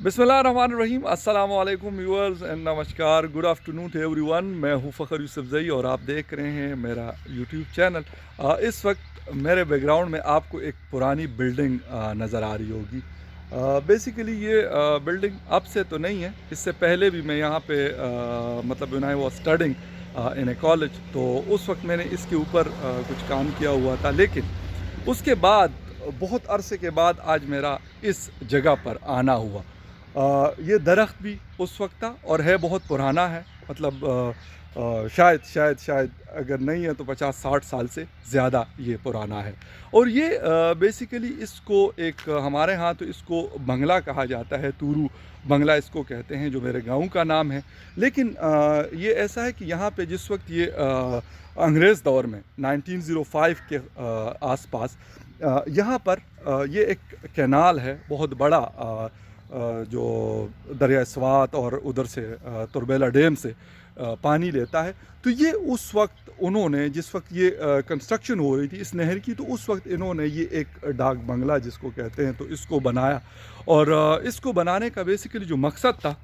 बिस्मिल्लाहिर्रहमानिर्रहीम अस्सलाम वालेकुम व्यूअर्स एंड नमस्कार, गुड आफ्टरनून टू एवरीवन। मैं हूं फ़खर यूसुफजई और आप देख रहे हैं मेरा यूट्यूब चैनल। इस वक्त मेरे बैकग्राउंड में आपको एक पुरानी बिल्डिंग नज़र आ रही होगी। बेसिकली ये बिल्डिंग अब से तो नहीं है, इससे पहले भी मैं यहाँ पे मतलब when I was studying in A college, तो उस वक्त मैंने इसके ऊपर कुछ काम किया हुआ था। लेकिन उसके बाद बहुत अरसे के बाद आज मेरा इस जगह पर आना हुआ। ये दरख्त भी उस वक्त था और है बहुत पुराना है, मतलब शायद अगर नहीं है तो 50-60 साल से ज़्यादा ये पुराना है। और ये बेसिकली इसको एक हमारे यहाँ तो इसको बंगला कहा जाता है, तूरू बंगला इसको कहते हैं, जो मेरे गांव का नाम है। लेकिन ये ऐसा है कि यहाँ पे जिस वक्त ये अंग्रेज़ दौर में 1905 के आसपास यहाँ पर ये एक कैनाल है बहुत बड़ा, जो दरिया स्वात और उधर से तुरबेला डैम से पानी लेता है। तो ये उस वक्त उन्होंने, जिस वक्त ये कंस्ट्रक्शन हो रही थी इस नहर की, तो उस वक्त इन्होंने ये एक डाक बंगला जिसको कहते हैं तो इसको बनाया। और इसको बनाने का बेसिकली जो मकसद था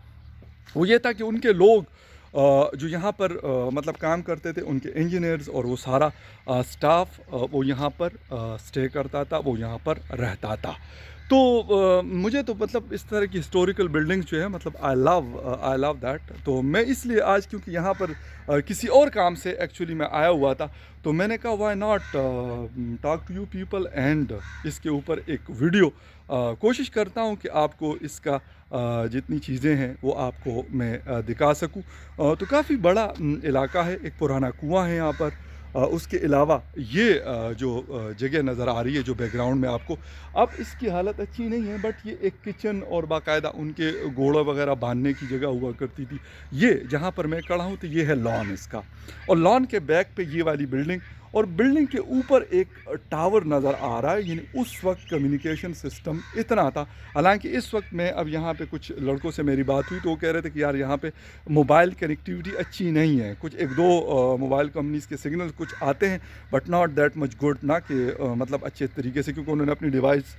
वो ये था कि उनके लोग जो यहाँ पर मतलब काम करते थे, उनके इंजीनियर्स और वो सारा स्टाफ वो यहाँ पर स्टे करता था, वो यहाँ पर रहता था। तो मुझे तो मतलब इस तरह की हिस्टोरिकल बिल्डिंग्स जो है, मतलब आई लव दैट। तो मैं इसलिए आज, क्योंकि यहाँ पर किसी और काम से एक्चुअली मैं आया हुआ था, तो मैंने कहा why not talk to you people and इसके ऊपर एक वीडियो कोशिश करता हूँ कि आपको इसका जितनी चीज़ें हैं वो आपको मैं दिखा सकूं। तो काफ़ी बड़ा इलाका है, एक पुराना कुआं है यहाँ पर। उसके अलावा ये जो जगह नज़र आ रही है जो बैकग्राउंड में आपको, अब इसकी हालत अच्छी नहीं है, बट ये एक किचन और बाकायदा उनके घोड़ा वगैरह बांधने की जगह हुआ करती थी। ये जहाँ पर मैं खड़ा हूँ तो ये है लॉन इसका, और लॉन के बैक पे ये वाली बिल्डिंग, और बिल्डिंग के ऊपर एक टावर नज़र आ रहा है। यानी उस वक्त कम्युनिकेशन सिस्टम इतना था। हालांकि इस वक्त मैं अब यहाँ पे कुछ लड़कों से मेरी बात हुई तो वो कह रहे थे कि यार यहाँ पे मोबाइल कनेक्टिविटी अच्छी नहीं है, कुछ एक दो मोबाइल कंपनीज़ के सिग्नल कुछ आते हैं, but not that much good, ना कि मतलब अच्छे तरीके से, क्योंकि उन्होंने अपनी डिवाइस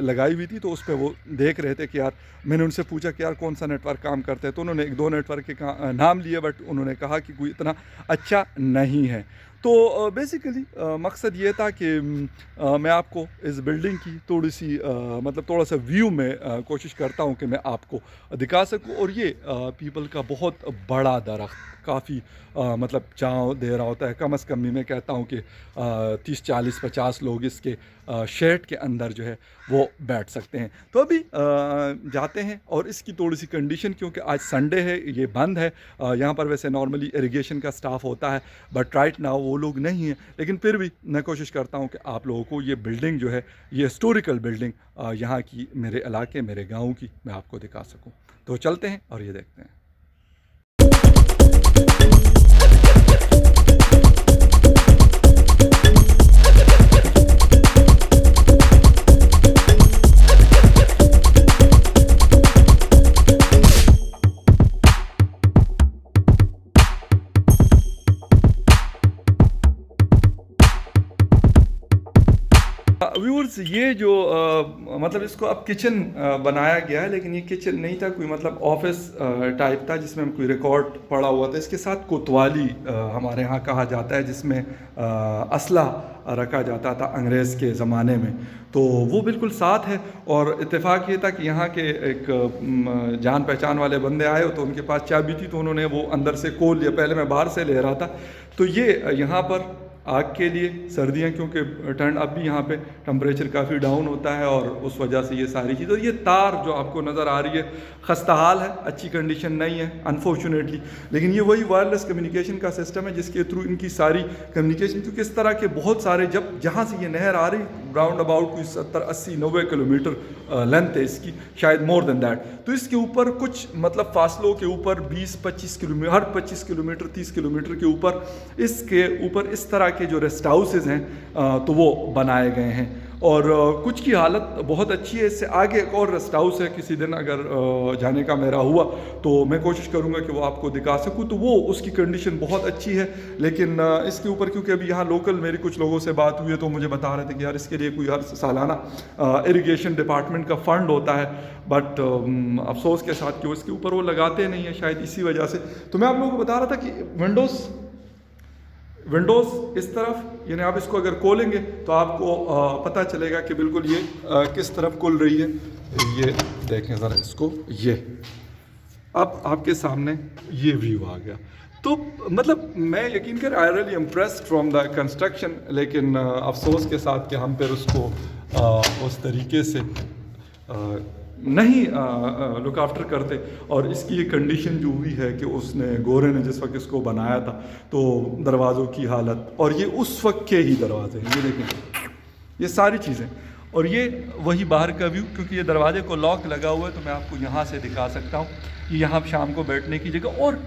लगाई हुई थी तो उस पर वो देख रहे थे कि यार, मैंने उनसे पूछा कि यार कौन सा नेटवर्क काम करता है, तो उन्होंने एक दो नेटवर्क के नाम लिए, बट उन्होंने कहा कि कोई इतना अच्छा नहीं है। तो बेसिकली मकसद ये था कि मैं आपको इस बिल्डिंग की थोड़ी सी मतलब थोड़ा सा व्यू में कोशिश करता हूँ कि मैं आपको दिखा सकूँ। और ये पीपल का बहुत बड़ा दरख्त, काफ़ी मतलब छाँव दे रहा होता है। कम से कम मैं कहता हूँ कि 30-40-50 लोग इसके शेड के अंदर जो है वो बैठ सकते हैं। तो अभी जाते हैं, और इसकी थोड़ी सी कंडीशन, क्योंकि आज संडे है, ये बंद है। यहाँ पर वैसे नॉर्मली इरिगेशन का स्टाफ होता है, बट राइट नाउ वो लोग नहीं हैं। लेकिन फिर भी मैं कोशिश करता हूँ कि आप लोगों को ये बिल्डिंग जो है, ये हिस्टोरिकल बिल्डिंग यहाँ की, मेरे इलाके, मेरे गाँव की, मैं आपको दिखा सकूँ। तो चलते हैं और ये देखते हैं। व्यूअर्स, ये जो मतलब इसको अब किचन बनाया गया है, लेकिन ये किचन नहीं था, कोई मतलब ऑफिस टाइप था जिसमें कोई रिकॉर्ड पड़ा हुआ था। इसके साथ कोतवाली हमारे यहाँ कहा जाता है, जिसमें असला रखा जाता था अंग्रेज़ के ज़माने में, तो वो बिल्कुल साथ है। और इत्तेफाक ये था कि यहाँ के एक जान पहचान वाले बंदे आए तो उनके पास चाबी थी, तो उन्होंने वो अंदर से खोल लिया। पहले मैं बाहर से ले रहा था। तो ये यहाँ पर आग के लिए, सर्दियाँ, क्योंकि ठंड अब भी यहाँ पे टेम्परेचर काफ़ी डाउन होता है, और उस वजह से ये सारी चीज़। और ये तार जो आपको नज़र आ रही है, खस्ता हाल है, अच्छी कंडीशन नहीं है अनफॉर्चुनेटली। लेकिन ये वही वायरलेस कम्युनिकेशन का सिस्टम है जिसके थ्रू इनकी सारी कम्युनिकेशन, क्योंकि इस तरह के बहुत सारे, जब जहाँ से ये नहर आ रही, राउंड अबाउट कोई 70-80-90 किलोमीटर लेंथ है इसकी, शायद मोर देन दैट। तो इसके ऊपर कुछ मतलब फासलों के ऊपर 20-25 किलोमीटर, हर 25 किलोमीटर 30 किलोमीटर के ऊपर, इसके ऊपर इस तरह के जो रेस्ट हाउसेज हैं तो वो बनाए गए हैं। और कुछ की हालत बहुत अच्छी है। इससे आगे एक और रेस्ट हाउस है, किसी दिन अगर जाने का मेरा हुआ तो मैं कोशिश करूँगा कि वो आपको दिखा सकूँ। तो वो उसकी कंडीशन बहुत अच्छी है, लेकिन इसके ऊपर क्योंकि अभी यहाँ लोकल मेरी कुछ लोगों से बात हुई है तो मुझे बता रहे थे कि यार इसके लिए कोई हर सालाना इरिगेशन डिपार्टमेंट का फ़ंड होता है, बट अफसोस के साथ कि वो इसके ऊपर वो लगाते नहीं है, शायद इसी वजह से। तो मैं आप लोगों को बता रहा था कि विंडोज़ इस तरफ, यानी आप इसको अगर खोलेंगे तो आपको पता चलेगा कि बिल्कुल ये किस तरफ खुल रही है। ये देखें ज़रा इसको, ये अब आपके सामने ये व्यू आ गया। तो मतलब मैं यकीन कर I really impressed from the construction, लेकिन अफसोस के साथ कि हम फिर उसको उस तरीके से नहीं लुक आफ्टर करते। और इसकी ये कंडीशन जो हुई है कि उसने गोरे ने जिस वक्त इसको बनाया था तो दरवाज़ों की हालत, और ये उस वक्त के ही दरवाजे हैं, ये देखें ये सारी चीज़ें। और ये वही बाहर का व्यू, क्योंकि ये दरवाजे को लॉक लगा हुआ है तो मैं आपको यहाँ से दिखा सकता हूँ कि यहाँ शाम को बैठने की जगह। और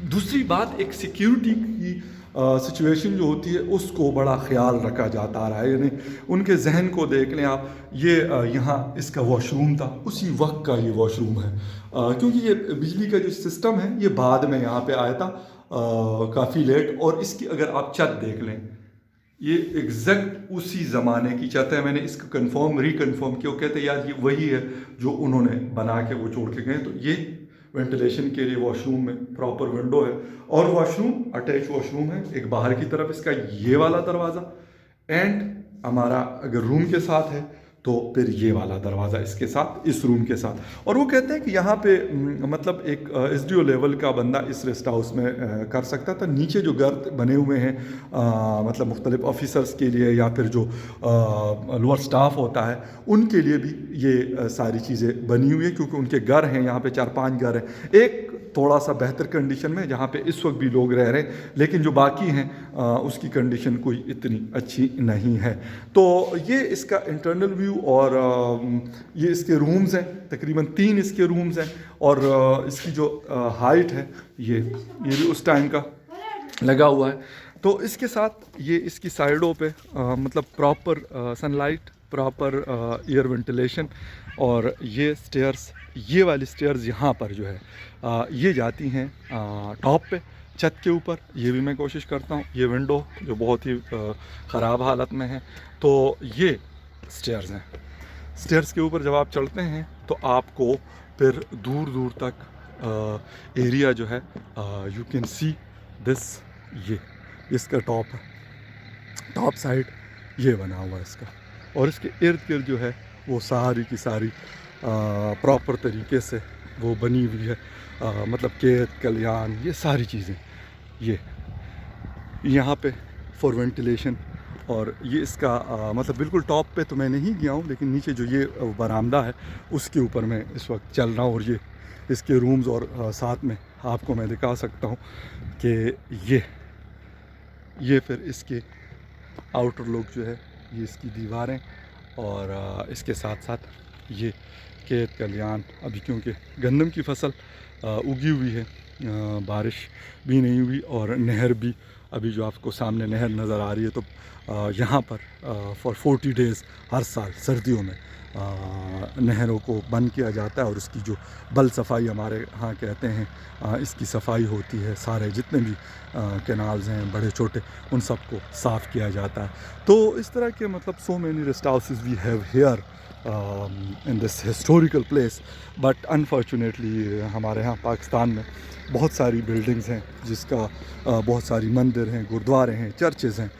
दूसरी बात, एक सिक्योरिटी की सिचुएशन जो होती है उसको बड़ा ख्याल रखा जाता रहा है। यानी उनके जहन को देख लें आप, ये यहाँ इसका वॉशरूम था, उसी वक्त का ये वॉशरूम है, क्योंकि ये बिजली का जो सिस्टम है ये बाद में यहाँ पे आया था काफ़ी लेट। और इसकी अगर आप छत देख लें, ये एग्जैक्ट उसी ज़माने की छत है। मैंने इसको रिकन्फर्म किया, कहते यार ये वही है जो उन्होंने बना के वो छोड़ के गए। तो ये वेंटिलेशन के लिए वॉशरूम में प्रॉपर विंडो है, और वॉशरूम अटैच वॉशरूम है। एक बाहर की तरफ इसका ये वाला दरवाज़ा, एंड हमारा अगर रूम के साथ है तो फिर ये वाला दरवाज़ा इसके साथ, इस रूम के साथ। और वो कहते हैं कि यहाँ पे मतलब एक SDO लेवल का बंदा इस रेस्ट हाउस में कर सकता था। नीचे जो घर बने हुए हैं मतलब मुख्तलिफ ऑफिसर्स के लिए या फिर जो लोअर स्टाफ होता है उनके लिए भी ये सारी चीज़ें बनी हुई है, क्योंकि उनके घर हैं यहाँ पे 4-5 घर हैं। एक थोड़ा सा बेहतर कंडीशन में जहाँ पे इस वक्त भी लोग रह रहे हैं, लेकिन जो बाकी हैं उसकी कंडीशन कोई इतनी अच्छी नहीं है। तो ये इसका इंटरनल व्यू, और ये इसके रूम्स हैं, तकरीबन 3 इसके रूम्स हैं। और इसकी जो हाइट है ये भी उस टाइम का लगा हुआ है। तो इसके साथ ये इसकी साइडों पे मतलब proper sunlight, proper air ventilation. और ये स्टेयर्स, ये वाली स्टेयर्स यहाँ पर जो है ये जाती हैं टॉप पे, छत के ऊपर। ये भी मैं कोशिश करता हूँ। ये विंडो जो बहुत ही ख़राब हालत में है, तो ये स्टेयर्स हैं। स्टेयर्स के ऊपर जब आप चढ़ते हैं तो आपको फिर दूर दूर तक एरिया जो है यू कैन सी दिस, ये इसका टॉप साइड ये बना हुआ है इसका। और इसके इर्द गिर्द जो है वो सारी की सारी प्रॉपर तरीके से वो बनी हुई है, मतलब खेत कल्याण, ये सारी चीज़ें ये यहाँ पे फॉर वेंटिलेशन। और ये इसका मतलब बिल्कुल टॉप पे तो मैं नहीं गया हूँ, लेकिन नीचे जो ये बरामदा है उसके ऊपर मैं इस वक्त चल रहा हूँ। और ये इसके रूम्स, और साथ में आपको मैं दिखा सकता हूँ कि ये फिर इसके आउटर लुक जो है, ये इसकी दीवारें, और इसके साथ साथ ये खेत कल्याण। अभी क्योंकि गंदम की फसल उगी हुई है, बारिश भी नहीं हुई, और नहर भी अभी जो आपको सामने नहर नज़र आ रही है, तो यहाँ पर फॉर 40 डेज़ हर साल सर्दियों में नहरों को बंद किया जाता है। और उसकी जो बल सफाई हमारे यहाँ कहते हैं, इसकी सफाई होती है। सारे जितने भी कैनाल्स हैं बड़े छोटे, उन सबको साफ़ किया जाता है। तो इस तरह के मतलब so many rest houses we have here in this historical place. But unfortunately हमारे यहाँ पाकिस्तान में बहुत सारी बिल्डिंग्स हैं, जिसका बहुत सारी मंदिर हैं, गुरुद्वारे हैं, चर्चेज़ हैं,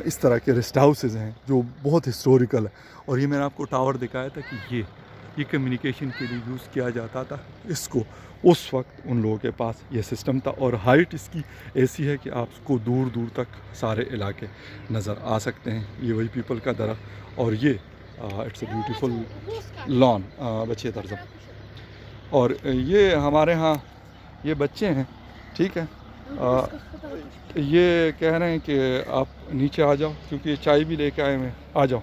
इस तरह के रेस्ट हाउसेज़ हैं जो बहुत हिस्टोरिकल है। और ये मैंने आपको टावर दिखाया था कि ये कम्युनिकेशन के लिए यूज़ किया जाता था। इसको उस वक्त उन लोगों के पास ये सिस्टम था। और हाइट इसकी ऐसी है कि आपको दूर दूर तक सारे इलाके नज़र आ सकते हैं। ये वही पीपल का दरख्त, और ये इट्स अ ब्यूटीफुल लॉन बच्चे तर्जम। और ये हमारे यहाँ ये बच्चे हैं, ठीक है, ये कह रहे हैं कि आप नीचे आ जाओ, क्योंकि ये चाय भी लेके आए हुए हैं। आ जाओ,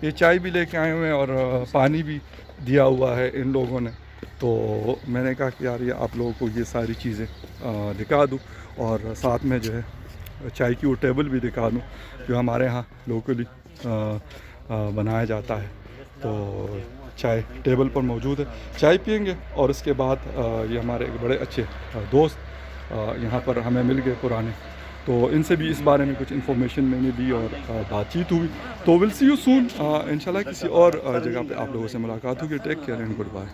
ये चाय भी लेके आए हुए हैं, और पानी भी दिया हुआ है इन लोगों ने। तो मैंने कहा कि यार ये आप लोगों को ये सारी चीज़ें दिखा दूँ, और साथ में जो है चाय की वो टेबल भी दिखा दूँ, जो हमारे यहाँ लोकली बनाया जाता है। तो चाय टेबल पर मौजूद है, चाय पिएंगे और उसके बाद ये हमारे एक बड़े अच्छे दोस्त यहाँ पर हमें मिल गए पुराने, तो इनसे भी इस बारे में कुछ इन्फॉर्मेशन मैंने ली और बातचीत हुई। तो विल सी यू सून, इंशाल्लाह किसी और जगह पे आप लोगों से मुलाकात होगी। Take care and good bye.